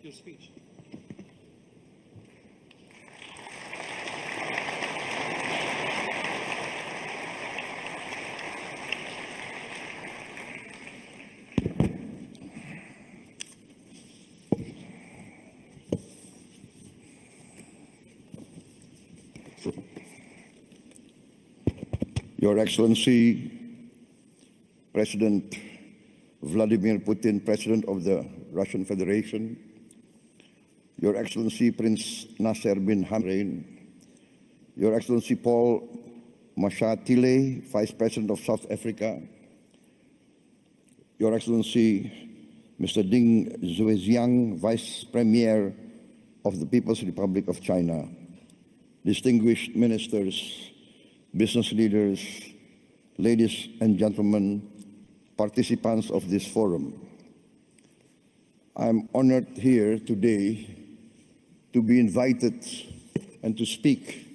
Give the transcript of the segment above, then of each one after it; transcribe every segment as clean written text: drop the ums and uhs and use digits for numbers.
your speech. Your Excellency, President Vladimir Putin, President of the Russian Federation, Your Excellency Prince Nasser bin Hamdan, Your Excellency Paul Mashatile, Vice President of South Africa, Your Excellency Mr. Ding Zhuoxiang, Vice Premier of the People's Republic of China, distinguished ministers, business leaders, ladies and gentlemen, participants of this forum. I'm honored here today to be invited and to speak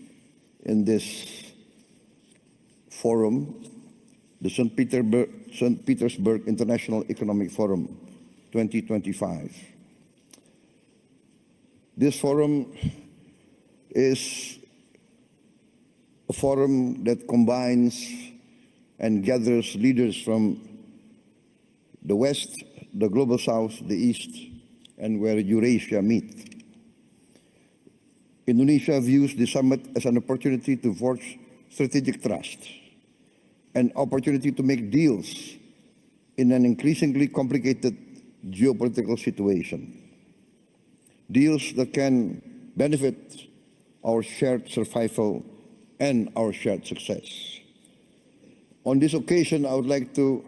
in this forum, the St. Petersburg International Economic Forum 2025. This forum is a forum that combines and gathers leaders from the West, the Global South, the East, and where Eurasia meet. Indonesia views the summit as an opportunity to forge strategic trust, an opportunity to make deals in an increasingly complicated geopolitical situation. Deals that can benefit our shared survival and our shared success. On this occasion, I would like to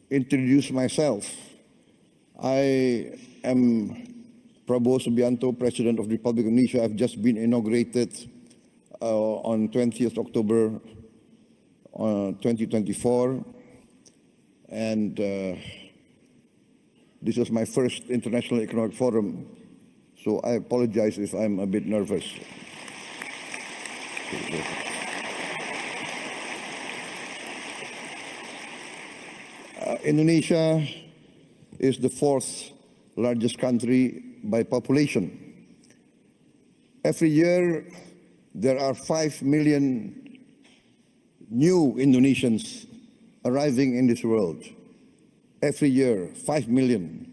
introduce myself. I am Prabowo Subianto, President of the Republic of Indonesia. I've just been inaugurated on 20th October 2024. And this is my first International Economic Forum, so I apologize if I'm a bit nervous. Indonesia is the fourth largest country by population. Every year, there are 5 million new Indonesians arriving in this world. Every year, 5 million.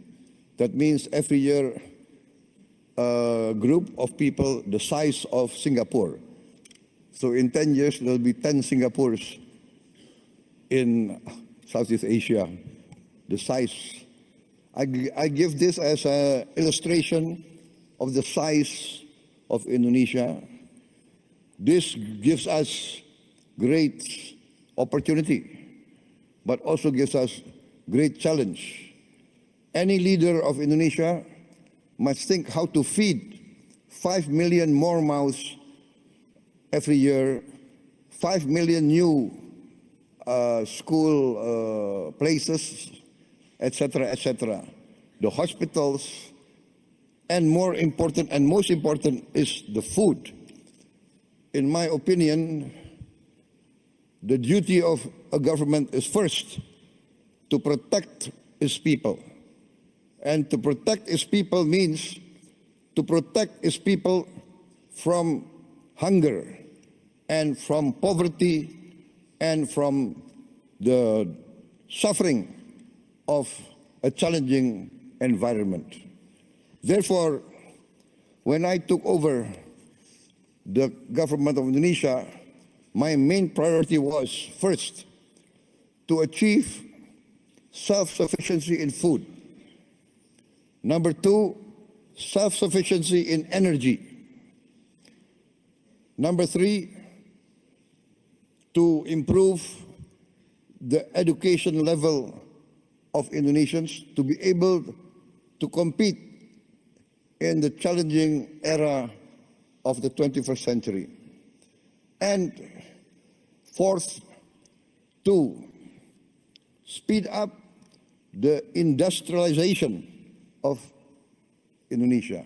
That means every year, a group of people the size of Singapore. So in 10 years, there will be 10 Singapores in Southeast Asia, the size. I give this as an illustration of the size of Indonesia. This gives us great opportunity, but also gives us great challenge. Any leader of Indonesia must think how to feed 5 million more mouths every year, 5 million new school places, etc., etc. The hospitals, and more important and most important is the food. In my opinion, the duty of a government is first to protect its people. And to protect its people means to protect its people from hunger and from poverty and from the suffering of a challenging environment. Therefore, when I took over the government of Indonesia, my main priority was, first, to achieve self-sufficiency in food. Number two, self-sufficiency in energy. Number three, to improve the education level of Indonesians to be able to compete in the challenging era of the 21st century. And fourth, to speed up the industrialization of Indonesia.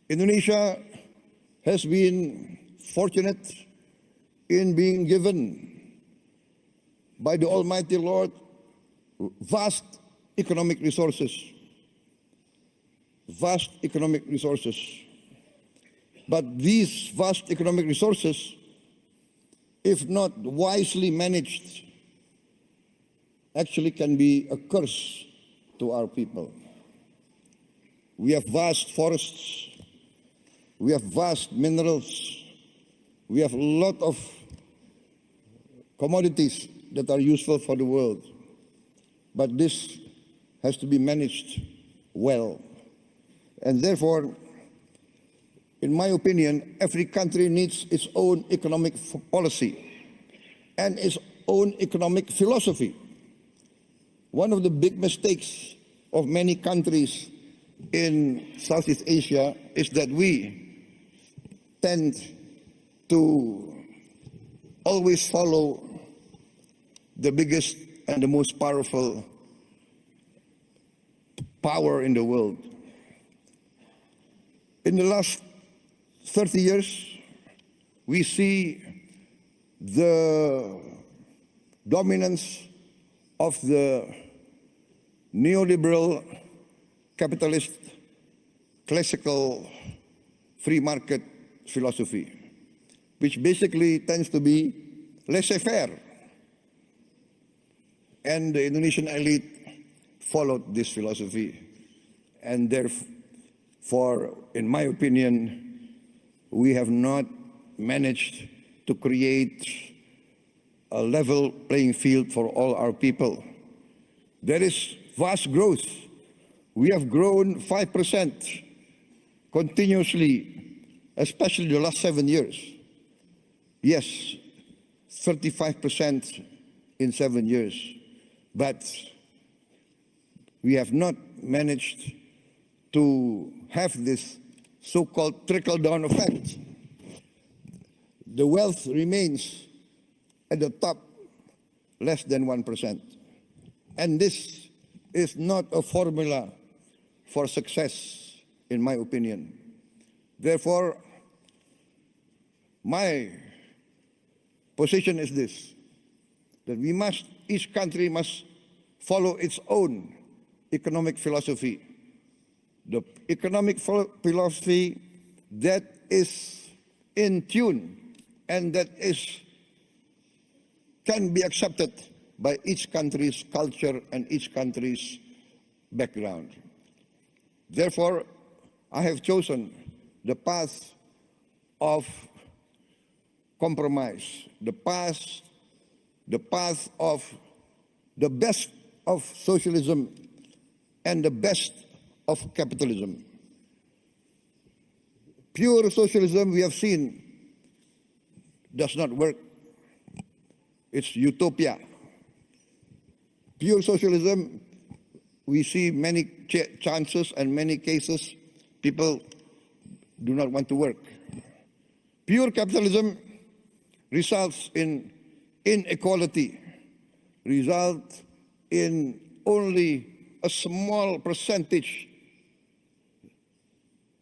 Indonesia has been fortunate in being given by the Almighty Lord vast economic resources. vast economic resources. But these vast economic resources, if not wisely managed, actually can be a curse to our people. We have vast forests, we have vast minerals, we have a lot of commodities that are useful for the world. But this has to be managed well. And therefore, in my opinion, every country needs its own economic policy and its own economic philosophy. One of the big mistakes of many countries in Southeast Asia is that we tend to always follow the biggest and the most powerful power in the world. In the last 30 years, we see the dominance of the neoliberal capitalist classical free market philosophy, which basically tends to be laissez-faire. And the Indonesian elite followed this philosophy. And therefore, in my opinion, we have not managed to create a level playing field for all our people. There is vast growth. We have grown 5% continuously, especially the last 7 years. Yes, 35% in 7 years. But we have not managed to have this so-called trickle-down effect. The wealth remains at the top less than 1%. And this is not a formula for success, in my opinion. Therefore, my position is this, that each country must follow its own economic philosophy. The economic philosophy that is in tune and that can be accepted by each country's culture and each country's background. Therefore, I have chosen the path of compromise, the path of the best of socialism and the best of capitalism. Pure socialism, we have seen, does not work. It's utopia. Pure socialism, we see many chances and many cases people do not want to work. Pure capitalism results in inequality, results in only a small percentage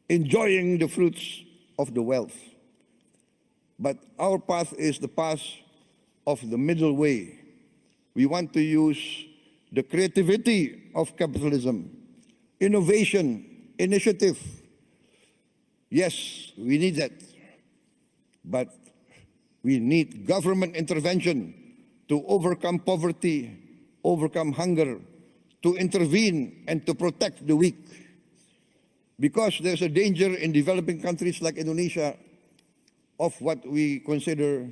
enjoying the fruits of the wealth. But our path is the path of the middle way. We want to use the creativity of capitalism, innovation, initiative. Yes, we need that. But we need government intervention to overcome poverty, overcome hunger, to intervene and to protect the weak. Because there's a danger in developing countries like Indonesia of what we consider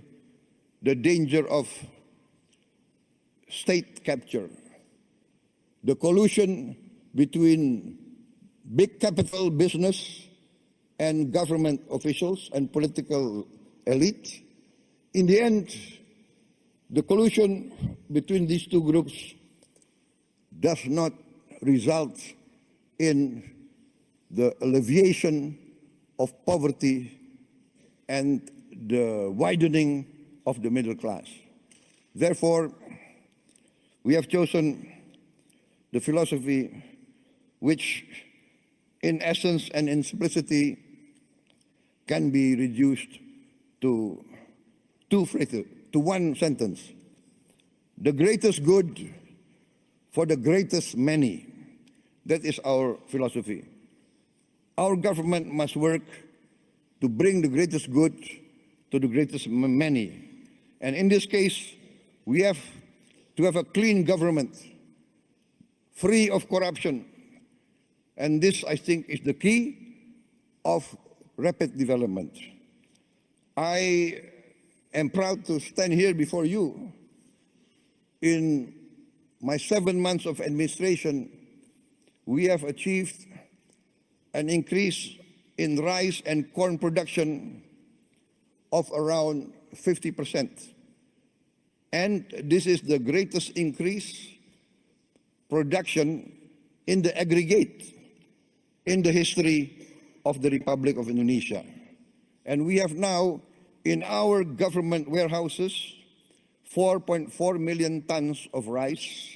the danger of state capture. The collusion between big capital business and government officials and political elite. In the end, the collusion between these two groups does not result in the alleviation of poverty and the widening of the middle class. Therefore, we have chosen the philosophy which, in essence and in simplicity, can be reduced to one sentence. The greatest good for the greatest many. That is our philosophy. Our government must work to bring the greatest good to the greatest many. And in this case, we have to have a clean government, free of corruption. And this, I think, is the key of rapid development. I am proud to stand here before you. In my 7 months of administration, we have achieved an increase in rice and corn production of around 50%. And this is the greatest increase production in the aggregate in the history of the Republic of Indonesia. And we have now in our government warehouses 4.4 million tons of rice,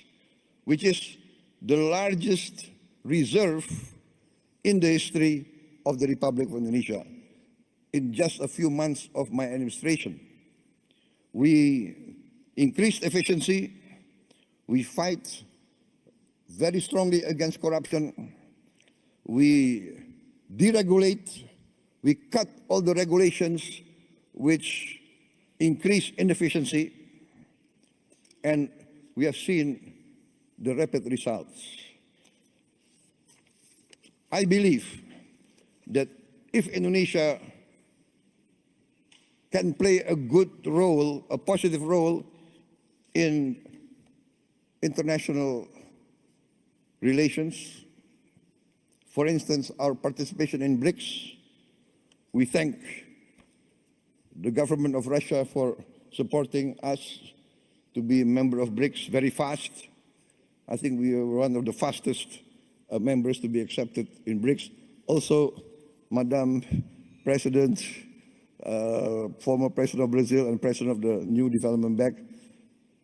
which is the largest reserve in the history of the Republic of Indonesia. In just a few months of my administration, we increased efficiency, we fight very strongly against corruption, we deregulate, we cut all the regulations which increase inefficiency, and we have seen the rapid results. I believe that if Indonesia can play a good role, a positive role in international relations, for instance, our participation in BRICS, we thank the government of Russia for supporting us to be a member of BRICS very fast. I think we are one of the fastest members to be accepted in BRICS. Also, Madam President, former President of Brazil and President of the New Development Bank,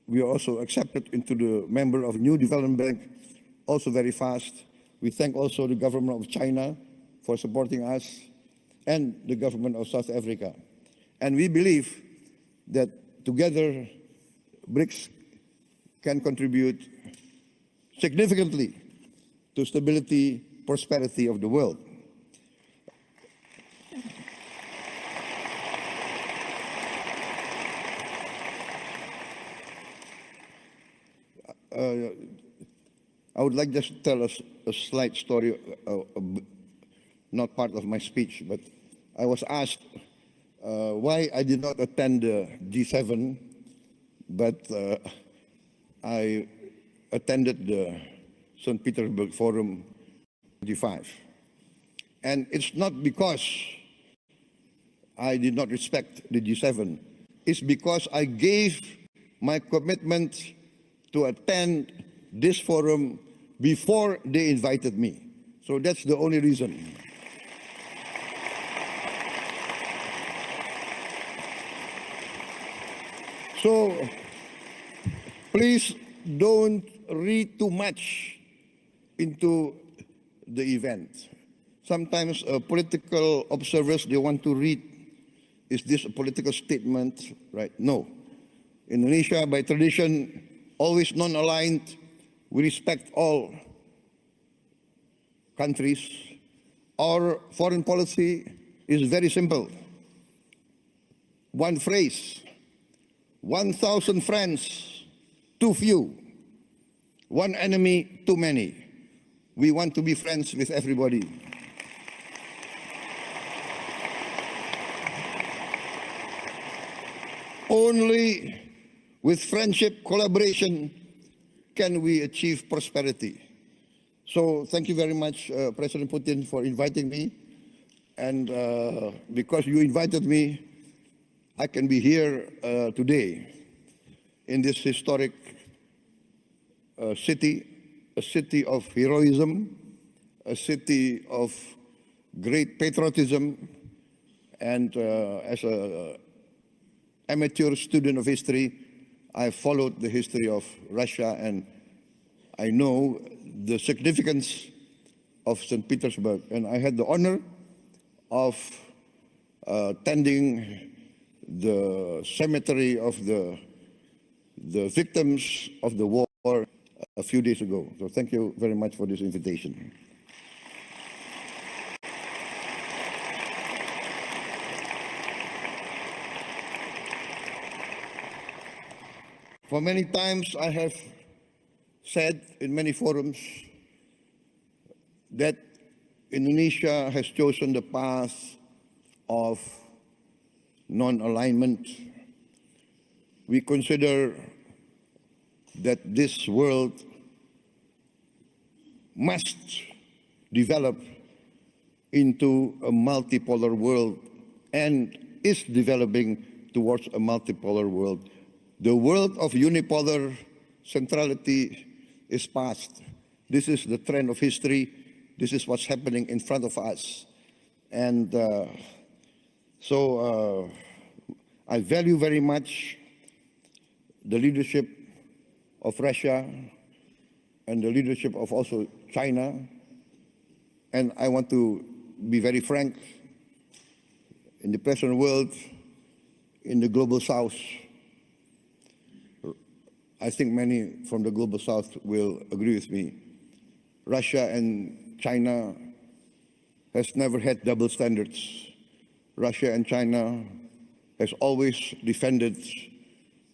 we are also accepted into the member of New Development Bank, also very fast. We thank also the government of China for supporting us and the government of South Africa. And we believe that together BRICS can contribute significantly to stability, prosperity of the world. I would like just to tell us a slight story, not part of my speech, but I was asked why I did not attend the G7, but I attended the St. Petersburg Forum 25. And it's not because I did not respect the G7, it's because I gave my commitment to attend this forum before they invited me. So that's the only reason. So please don't read too much into the event. Sometimes political observers, they want to read, is this a political statement, right? No. Indonesia, by tradition, always non-aligned. We respect all countries. Our foreign policy is very simple. One phrase: 1,000 friends, too few. One enemy, too many. We want to be friends with everybody. Only with friendship, collaboration, can we achieve prosperity. So thank you very much, President Putin, for inviting me. And because you invited me, I can be here today in this historic city, a city of heroism, a city of great patriotism, and as an amateur student of history, I followed the history of Russia, and I know the significance of St. Petersburg. And I had the honor of tending the cemetery of the victims of the war a few days ago. So thank you very much for this invitation. For many times I have said in many forums that Indonesia has chosen the path of non-alignment. We consider that this world must develop into a multipolar world and is developing towards a multipolar world. The world of unipolar centrality is past. This is the trend of history. This is what's happening in front of us. And so I value very much the leadership of Russia and the leadership of also China. And I want to be very frank, in the present world, in the global south, I think many from the global south will agree with me. Russia and China has never had double standards. Russia and China has always defended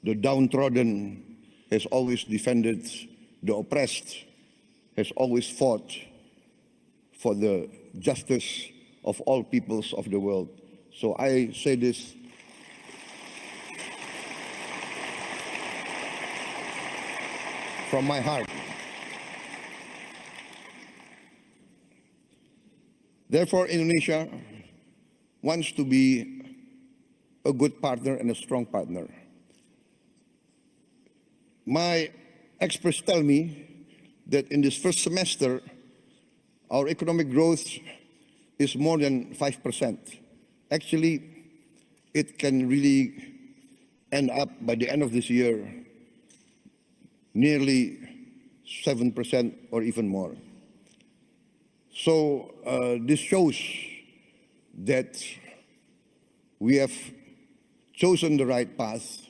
the downtrodden, has always defended the oppressed, has always fought for the justice of all peoples of the world. So I say this from my heart. Therefore, Indonesia wants to be a good partner and a strong partner. My experts tell me that in this first semester, our economic growth is more than 5%. Actually, it can really end up by the end of this year nearly 7% or even more. So this shows that we have chosen the right path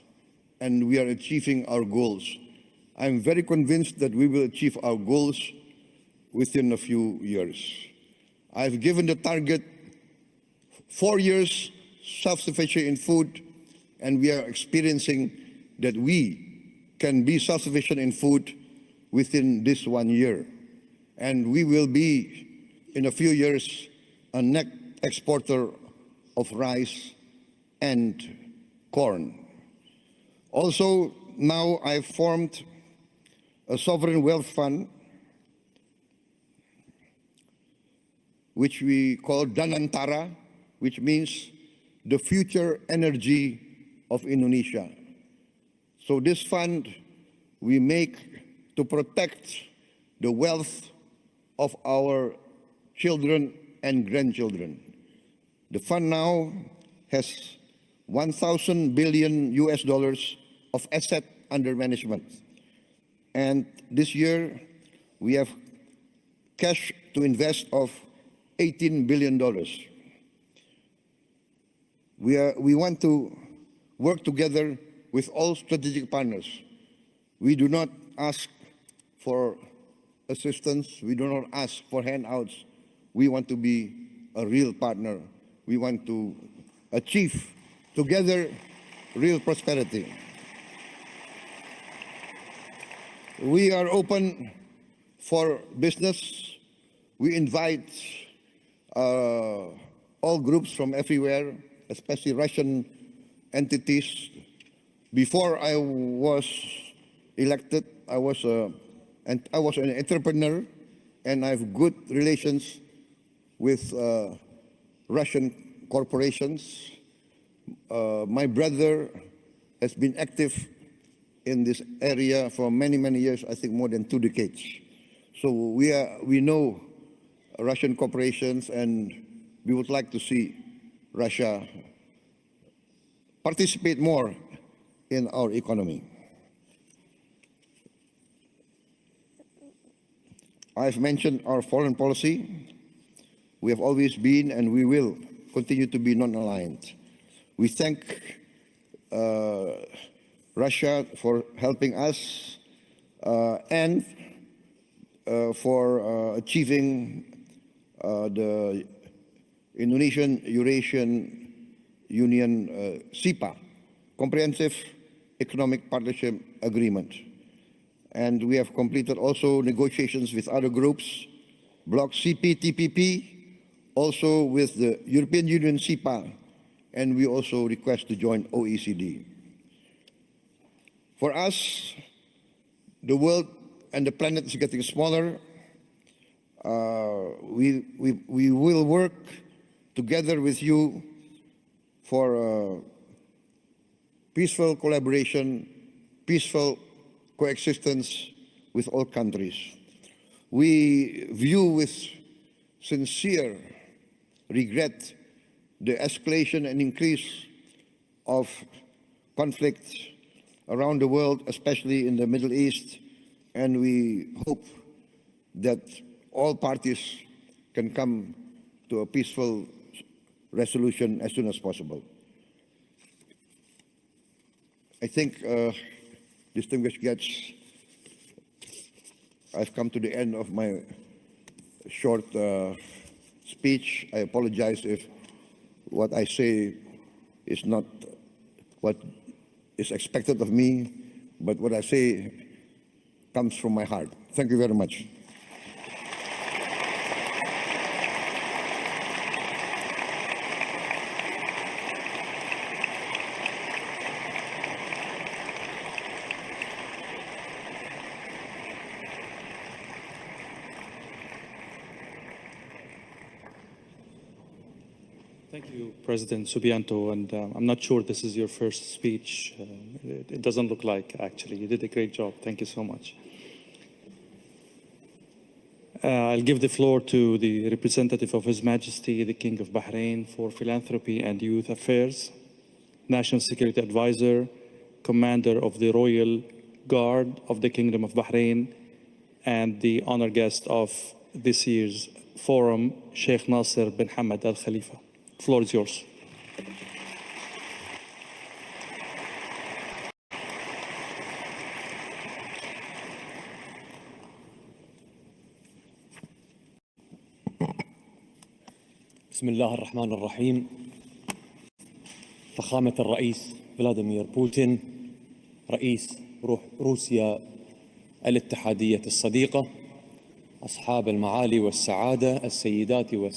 and we are achieving our goals. I'm very convinced that we will achieve our goals within a few years. I've given the target 4 years self-sufficient in food, and we are experiencing that we can be self-sufficient in food within this 1 year. And we will be, in a few years, a net exporter of rice and corn. Also, now I've formed a sovereign wealth fund, which we call Danantara, which means the future energy of Indonesia. So this fund we make to protect the wealth of our children and grandchildren. The fund now has 1,000 billion US dollars of asset under management. And this year we have cash to invest of $18 billion. We want to work together with all strategic partners. We do not ask for assistance. We do not ask for handouts. We want to be a real partner. We want to achieve together real prosperity. We are open for business. We invite all groups from everywhere, especially Russian entities. Before I was elected, I was an entrepreneur, and I have good relations with Russian corporations. My brother has been active in this area for many, many years, I think more than 2 decades. So we know Russian corporations, and we would like to see Russia participate more in our economy. I've mentioned our foreign policy. We have always been and we will continue to be non-aligned. We thank Russia for helping us and for achieving the Indonesian Eurasian Union CIPA, Comprehensive Economic Partnership Agreement. And we have completed also negotiations with other groups, Bloc CPTPP, also with the European Union CEPA, and we also request to join OECD. For us, the world and the planet is getting smaller. We will work together with you for peaceful collaboration, peaceful coexistence with all countries. We view with sincere regret the escalation and increase of conflicts around the world, especially in the Middle East, and we hope that all parties can come to a peaceful resolution as soon as possible. I think, distinguished guests, I've come to the end of my short speech. I apologize if what I say is not what is expected of me, but what I say comes from my heart. Thank you very much. Thank you, President Subianto, and I'm not sure this is your first speech. It doesn't look like, actually. You did a great job. Thank you so much. I'll give the floor to the representative of His Majesty, the King of Bahrain for Philanthropy and Youth Affairs, National Security Advisor, Commander of the Royal Guard of the Kingdom of Bahrain, and the honor guest of this year's forum, Sheikh Nasser bin Hamad Al Khalifa. The floor is yours. بسم الله الرحمن الرحيم. فخامة الرئيس فلاديمير بوتين، رئيس روسيا الاتحادية الصديقة، أصحاب المعالي والسعادة، السيدات والسادة،